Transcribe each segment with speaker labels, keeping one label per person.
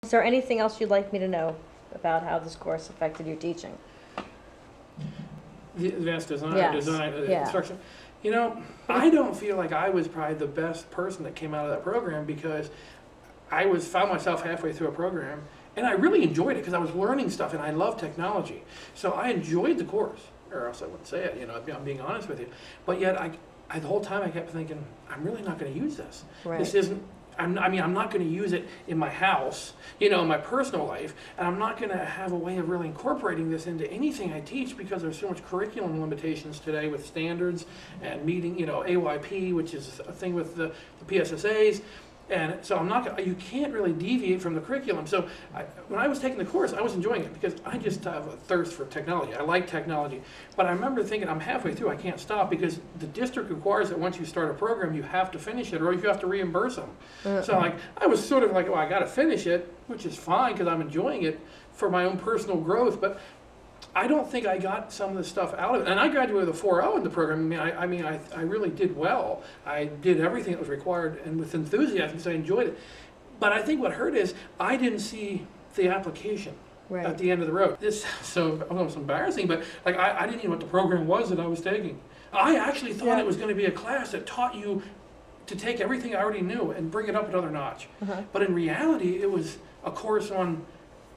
Speaker 1: Is there anything else you'd like me to know about how this course affected your teaching?
Speaker 2: The advanced design,
Speaker 1: Yes. Yeah.
Speaker 2: instruction. You know, I don't feel like I was probably the best person that came out of that program, because found myself halfway through a program, and I really enjoyed it because I was learning stuff and I love technology. So I enjoyed the course, or else I wouldn't say it. You know, I'm being honest with you. But yet, the whole time I kept thinking, I'm really not going to use this.
Speaker 1: Right.
Speaker 2: This isn't. I'm not going to use it in my house, you know, in my personal life, and I'm not going to have a way of really incorporating this into anything I teach, because there's so much curriculum limitations today with standards and meeting, you know, AYP, which is a thing with the PSSAs. And so you can't really deviate from the curriculum. So when I was taking the course, I was enjoying it because I just have a thirst for technology. I like technology. But I remember thinking, I'm halfway through, I can't stop, because the district requires that once you start a program, you have to finish it, or you have to reimburse them. So I was sort of like, well, I got to finish it, which is fine because I'm enjoying it for my own personal growth. But I don't think I got some of the stuff out of it. And I graduated with a 4.0 in the program. I really did well. I did everything that was required, and with enthusiasm, because I enjoyed it. But I think what hurt is I didn't see the application at the end of the road. This so almost embarrassing, but like I didn't even know what the program was that I was taking. I actually thought it was going to be a class that taught you to take everything I already knew and bring it up another notch. But in reality, it was a course on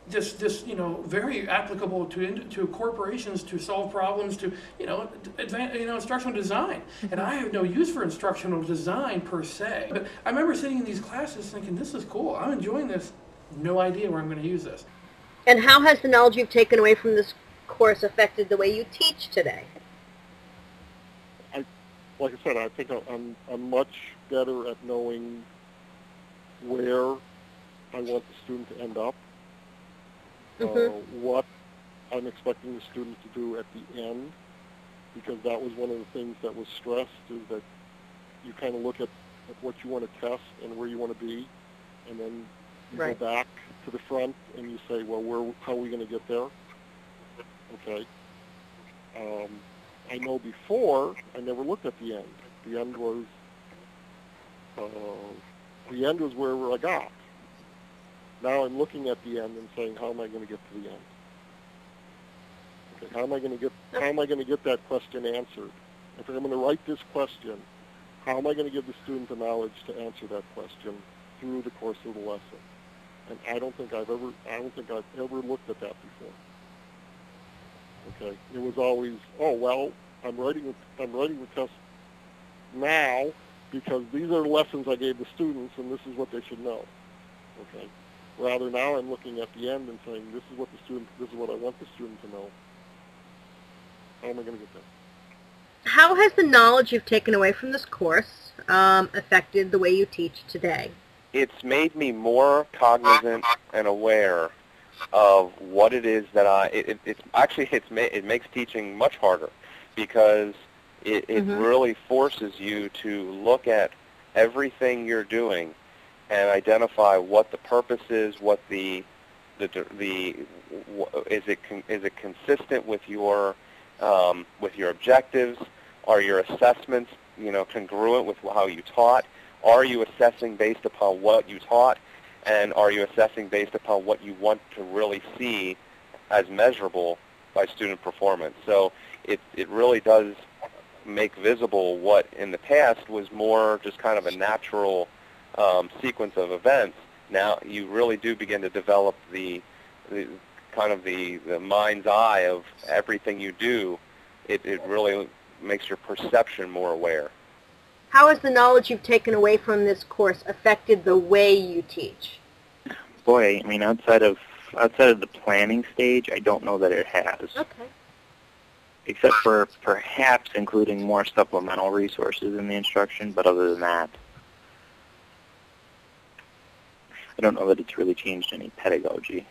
Speaker 2: this you know, very applicable to corporations, to solve problems, to instructional design. And I have no use for instructional design per se, but I remember sitting in these classes thinking, this is cool, I'm enjoying this, no idea where I'm going to use this.
Speaker 3: And how has the knowledge you've taken away from this course affected the way you teach today?
Speaker 4: Like I said, I think I'm much better at knowing where I want the student to end up. What I'm expecting the student to do at the end, because that was one of the things that was stressed, is that you kind of look at what you want to test and where you want to be, and then you go back to the front and you say, well, how are we going to get there? Okay. I know before I never looked at the end. The end was where I got. Now I'm looking at the end and saying, how am I going to get to the end? Okay, how am I going to get that question answered? If I'm going to write this question, how am I going to give the student the knowledge to answer that question through the course of the lesson? And I don't think I've ever looked at that before. Okay, it was always, oh well, I'm writing the test now because these are the lessons I gave the students, and this is what they should know. Okay. Rather, now I'm looking at the end and saying, this is what I want the student to know. How am I going to get that?
Speaker 3: How has the knowledge you've taken away from this course affected the way you teach today?
Speaker 5: It's made me more cognizant and aware of what it is that it makes teaching much harder, because it really forces you to look at everything you're doing and identify what the purpose is, what is it consistent with your objectives? Are your assessments, congruent with how you taught? Are you assessing based upon what you taught? And are you assessing based upon what you want to really see as measurable by student performance? So it really does make visible what in the past was more just kind of a natural sequence of events. Now you really do begin to develop the mind's eye of everything you do. It really makes your perception more aware.
Speaker 3: How has the knowledge you've taken away from this course affected the way you teach?
Speaker 6: Boy, I mean, outside of the planning stage, I don't know that it has.
Speaker 3: Okay.
Speaker 6: Except for perhaps including more supplemental resources in the instruction, but other than that, I don't know that it's really changed any pedagogy.